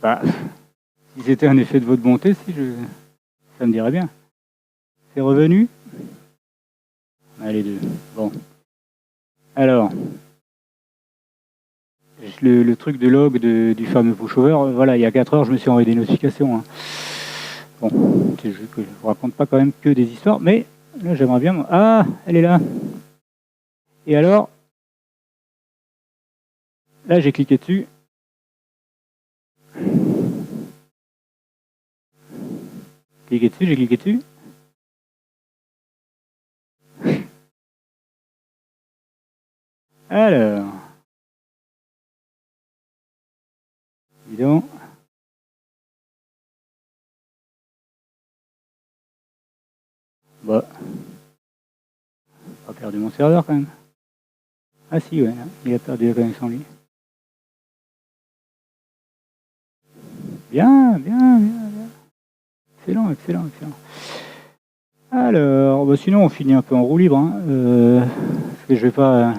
Speaker 1: Bah, si c'était un effet de votre bonté, ça me dirait bien. C'est revenu? Allez, deux. Bon. Alors, le truc de log du fameux pushover, voilà, il y a 4 heures, je me suis envoyé des notifications. Hein. Bon, je ne vous raconte pas quand même que des histoires, mais là, j'aimerais bien... Ah, elle est là. Et alors, là, j'ai cliqué dessus. J'ai cliqué dessus. Alors, dis donc. Bah, pas perdu mon serveur quand même. Ah si, ouais, là, il a perdu la connexion lui. Bien, bien, bien, bien. Excellent, excellent, excellent. Alors, bah sinon on finit un peu en roue libre. Hein. Parce que je vais pas...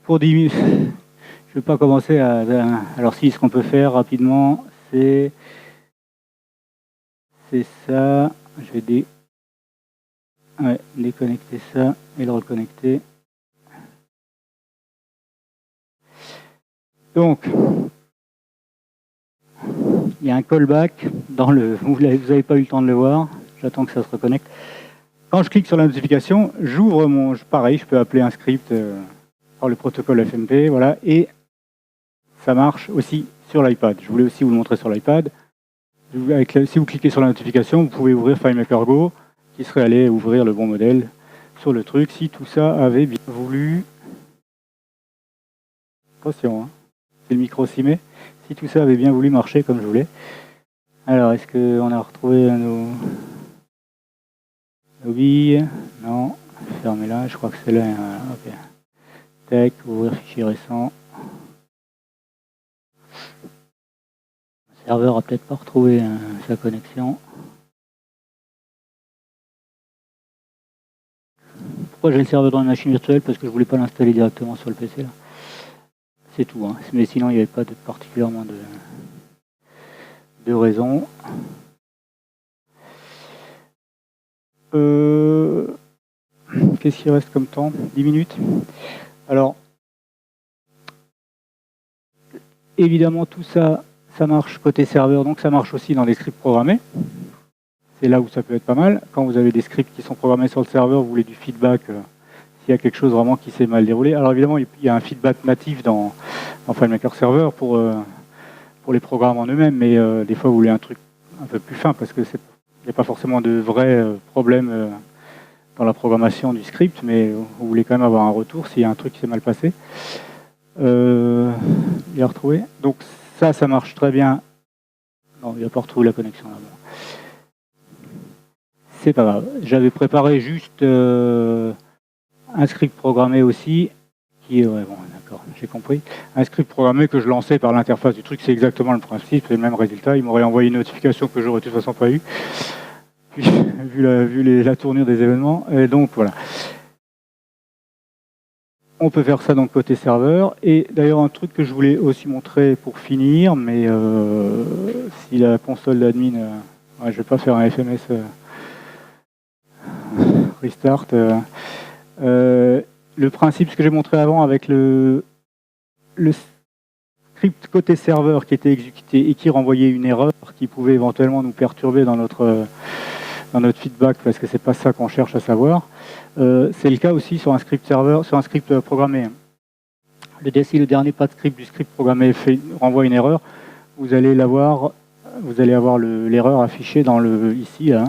Speaker 1: pour 10 minutes, je vais pas commencer à... Alors si, ce qu'on peut faire rapidement, c'est ça. Je vais déconnecter ça et le reconnecter. Donc, il y a un callback dans le... Vous n'avez pas eu le temps de le voir. J'attends que ça se reconnecte. Quand je clique sur la notification, j'ouvre mon... Pareil, je peux appeler un script par le protocole FMP, voilà, et ça marche aussi sur l'iPad. Je voulais aussi vous le montrer sur l'iPad. Si vous cliquez sur la notification, vous pouvez ouvrir FileMaker Go, qui serait allé ouvrir le bon modèle sur le truc, si tout ça avait bien voulu... Attention, hein. C'est le micro s'y met. si tout ça avait bien voulu marcher comme je voulais. Alors, est-ce qu'on a retrouvé nos billes? Non, fermez-la, je crois que c'est là. Ok. Tac, ouvrir fichier récent. Le serveur a peut-être pas retrouvé sa connexion. Pourquoi j'ai le serveur dans une machine virtuelle? Parce que je voulais pas l'installer directement sur le PC là. C'est tout, hein. Mais sinon il n'y avait pas particulièrement de raison. Qu'est-ce qu'il reste comme temps? 10 minutes. Alors, évidemment tout ça, ça marche côté serveur, donc ça marche aussi dans des scripts programmés. C'est là où ça peut être pas mal. Quand vous avez des scripts qui sont programmés sur le serveur, vous voulez du feedback s'il y a quelque chose vraiment qui s'est mal déroulé. Alors évidemment, il y a un feedback natif dans FileMaker Server pour les programmes en eux-mêmes, mais des fois vous voulez un truc un peu plus fin parce que il n'y a pas forcément de vrais problèmes dans la programmation du script, mais vous voulez quand même avoir un retour s'il y a un truc qui s'est mal passé. Il a retrouvé. Donc ça marche très bien. Non, il n'a pas retrouvé la connexion là. Bon. C'est pas grave. J'avais préparé juste un script programmé aussi, qui est... Ouais, bon, d'accord, j'ai compris. Un script programmé que je lançais par l'interface du truc, c'est exactement le principe, c'est le même résultat. Il m'aurait envoyé une notification que j'aurais de toute façon pas eu, vu la tournure des événements. Et donc voilà. On peut faire ça donc côté serveur. Et d'ailleurs, un truc que je voulais aussi montrer pour finir, mais si la console d'admin... ouais, je vais pas faire un FMS restart. Le principe, ce que j'ai montré avant avec le script côté serveur qui était exécuté et qui renvoyait une erreur qui pouvait éventuellement nous perturber dans notre feedback parce que c'est pas ça qu'on cherche à savoir. C'est le cas aussi sur un script serveur, sur un script programmé. Si le dernier pas de script du script programmé renvoie une erreur, vous allez avoir l'erreur affichée dans ici là.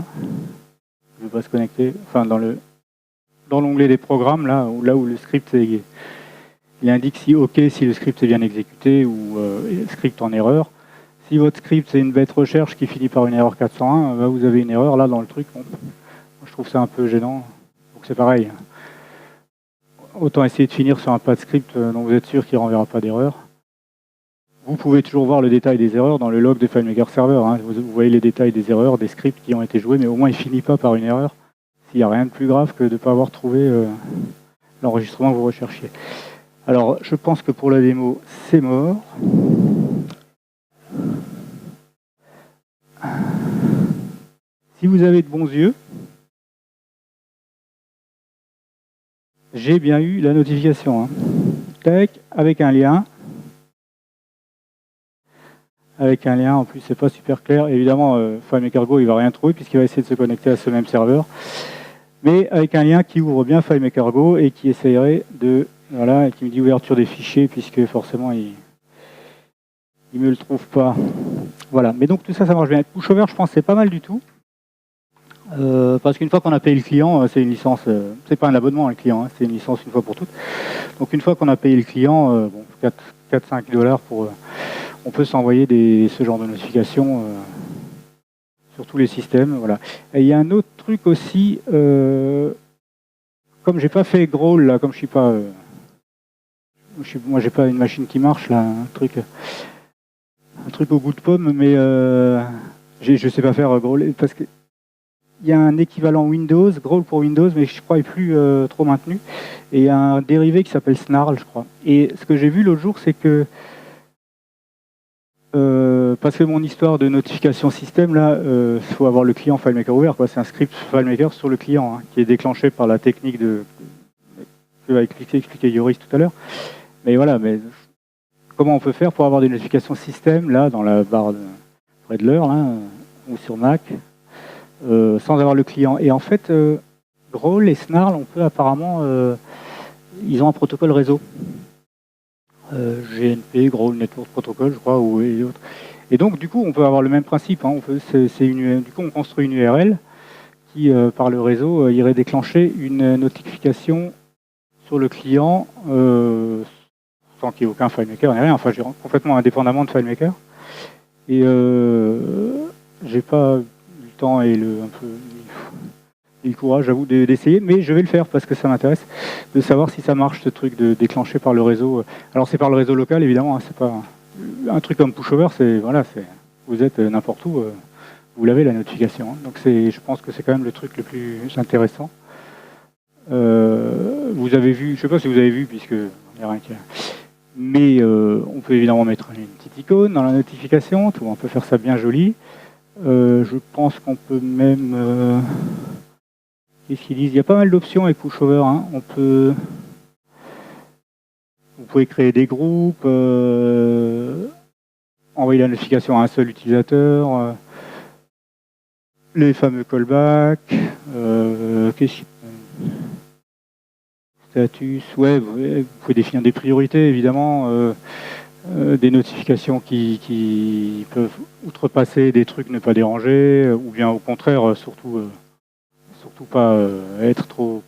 Speaker 1: Je ne vais pas se connecter, enfin dans l'onglet des programmes là où le script il indique si le script est bien exécuté ou script en erreur. Si votre script c'est une bête recherche qui finit par une erreur 401, vous avez une erreur là dans le truc. Bon, je trouve ça un peu gênant. Donc c'est pareil. Autant essayer de finir sur un pas de script dont vous êtes sûr qu'il ne renverra pas d'erreur. Vous pouvez toujours voir le détail des erreurs dans le log de FileMaker Server. Hein. Vous voyez les détails des erreurs, des scripts qui ont été joués, mais au moins il ne finit pas par une erreur. S'il n'y a rien de plus grave que de ne pas avoir trouvé l'enregistrement que vous recherchiez. Alors, je pense que pour la démo, c'est mort. Si vous avez de bons yeux, j'ai bien eu la notification. Hein. Tac, avec un lien. Avec un lien, en plus c'est pas super clair. Évidemment, FileMaker Go il va rien trouver puisqu'il va essayer de se connecter à ce même serveur. Mais avec un lien qui ouvre bien FileMaker Go et qui essayerait de... Voilà, et qui me dit ouverture des fichiers puisque forcément il me le trouve pas. Voilà, mais donc tout ça, ça marche bien. Pushover, je pense c'est pas mal du tout. Parce qu'une fois qu'on a payé le client, c'est une licence, c'est pas un abonnement le client, hein, c'est une licence une fois pour toutes. Donc une fois qu'on a payé le client, bon, 4-5 $, on peut s'envoyer ce genre de notifications sur tous les systèmes. Voilà. Et il y a un autre truc aussi, comme j'ai pas fait Growl, là, comme je suis pas... moi j'ai pas une machine qui marche, là, un truc au goût de pomme, mais je sais pas faire Growl, parce que il y a un équivalent Windows, Growl pour Windows, mais je crois il n'est plus trop maintenu. Et il y a un dérivé qui s'appelle Snarl, je crois. Et ce que j'ai vu l'autre jour, c'est que parce que mon histoire de notification système, là, il faut avoir le client FileMaker ouvert. C'est un script FileMaker sur le client, hein, qui est déclenché par la technique que va expliquer Yoris tout à l'heure. Mais voilà, mais comment on peut faire pour avoir des notifications système, là, dans la barre près de l'heure, là, ou sur Mac, sans avoir le client. Et en fait, Growl et Snarl, on peut apparemment... ils ont un protocole réseau. GNP, Growl Network Protocol, je crois, ou et autres. Et donc, du coup, on peut avoir le même principe. Hein. Du coup, on construit une URL qui, par le réseau, irait déclencher une notification sur le client sans qu'il n'y ait aucun FileMaker, ni rien. Enfin, je dirais complètement indépendamment de FileMaker. Et j'ai pas eu le temps et le courage, j'avoue, d'essayer, mais je vais le faire parce que ça m'intéresse de savoir si ça marche, ce truc de déclencher par le réseau. Alors c'est par le réseau local, évidemment, hein, c'est pas un truc comme pushover, c'est voilà, vous êtes n'importe où, vous l'avez la notification. Hein. Donc je pense que c'est quand même le truc le plus intéressant. Vous avez vu, je sais pas si vous avez vu, puisque il n'y a rien qui... Mais on peut évidemment mettre une petite icône dans la notification, on peut faire ça bien joli. Je pense qu'on peut même... qu'est-ce qu'ils disent ? Il y a pas mal d'options avec pushover. Hein. Vous pouvez créer des groupes, envoyer la notification à un seul utilisateur, les fameux callbacks, status, ouais, vous pouvez définir des priorités évidemment, des notifications qui peuvent outrepasser des trucs ne pas déranger, ou bien au contraire surtout pas être trop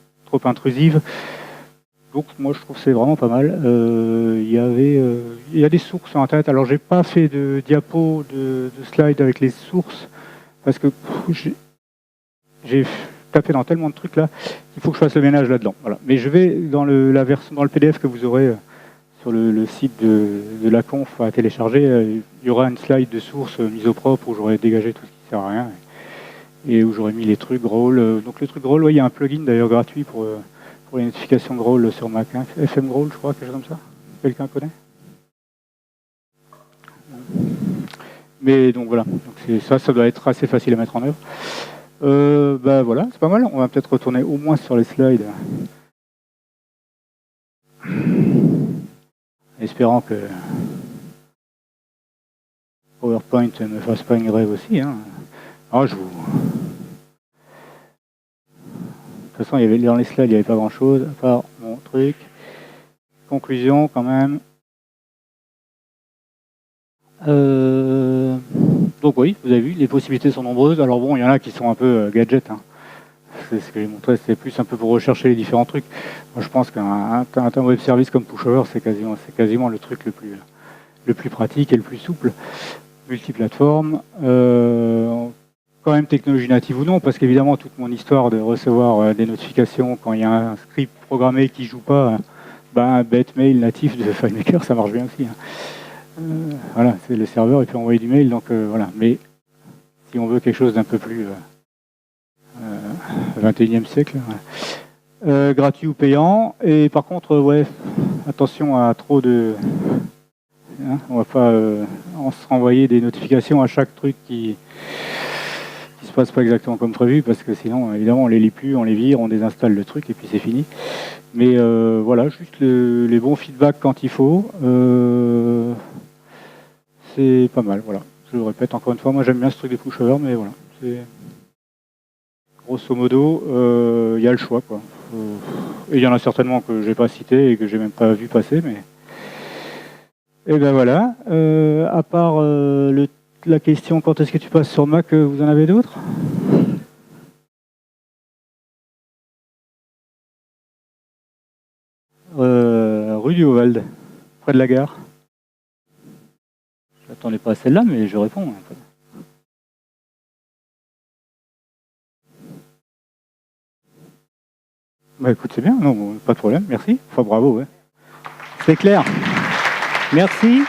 Speaker 1: intrusive. Donc moi je trouve que c'est vraiment pas mal. Il y a des sources sur internet. Alors j'ai pas fait de diapo de slide avec les sources parce que j'ai tapé dans tellement de trucs là qu'il faut que je fasse le ménage là-dedans. Voilà. Mais je vais dans la version, dans le PDF que vous aurez sur le site de la conf à télécharger, il y aura une slide de sources mise au propre où j'aurai dégagé tout ce qui sert à rien et où j'aurais mis les trucs Growl. Donc le truc Growl, ouais, il y a un plugin d'ailleurs gratuit pour les notifications Growl sur Mac, hein. FM Growl, je crois, quelque chose comme ça. Quelqu'un connaît ? Mais donc voilà, donc ça doit être assez facile à mettre en œuvre. Bah voilà, c'est pas mal. On va peut-être retourner au moins sur les slides. Espérant que PowerPoint me fasse pas une grève aussi. Hein. Ah, de toute façon, dans les slides, il n'y avait pas grand-chose, à part mon truc. Conclusion, quand même. Donc oui, vous avez vu, les possibilités sont nombreuses. Alors bon, il y en a qui sont un peu gadgets. Hein. C'est ce que j'ai montré, c'est plus un peu pour rechercher les différents trucs. Moi, je pense qu'un web service comme pushover, c'est quasiment le truc le plus pratique et le plus souple. Multiplateforme. Quand même technologie native ou non, parce qu'évidemment toute mon histoire de recevoir des notifications quand il y a un script programmé qui joue pas, un bête mail natif de FileMaker, ça marche bien aussi. Hein. Voilà, c'est le serveur, il peut envoyer du mail, donc voilà. Mais si on veut quelque chose d'un peu plus 21e siècle, gratuit ou payant, et par contre, ouais, attention à trop de... Hein, on va pas se renvoyer des notifications à chaque truc qui se passe pas exactement comme prévu, parce que sinon, évidemment, on les lit plus, on les vire, on désinstalle le truc et puis c'est fini. Mais voilà, juste les bons feedbacks quand il faut, c'est pas mal. Voilà, je le répète encore une fois, moi j'aime bien ce truc des pushovers, mais voilà, c'est grosso modo, il y a le choix, quoi. Et il y en a certainement que j'ai pas cité et que j'ai même pas vu passer, mais et ben voilà. À part la question quand est-ce que tu passes sur Mac, vous en avez d'autres ? Rue du Hauwald, près de la gare. Je n'attendais pas à celle-là, mais je réponds. Bah écoute, c'est bien, non, pas de problème, merci. Enfin bravo, ouais. C'est clair. Merci.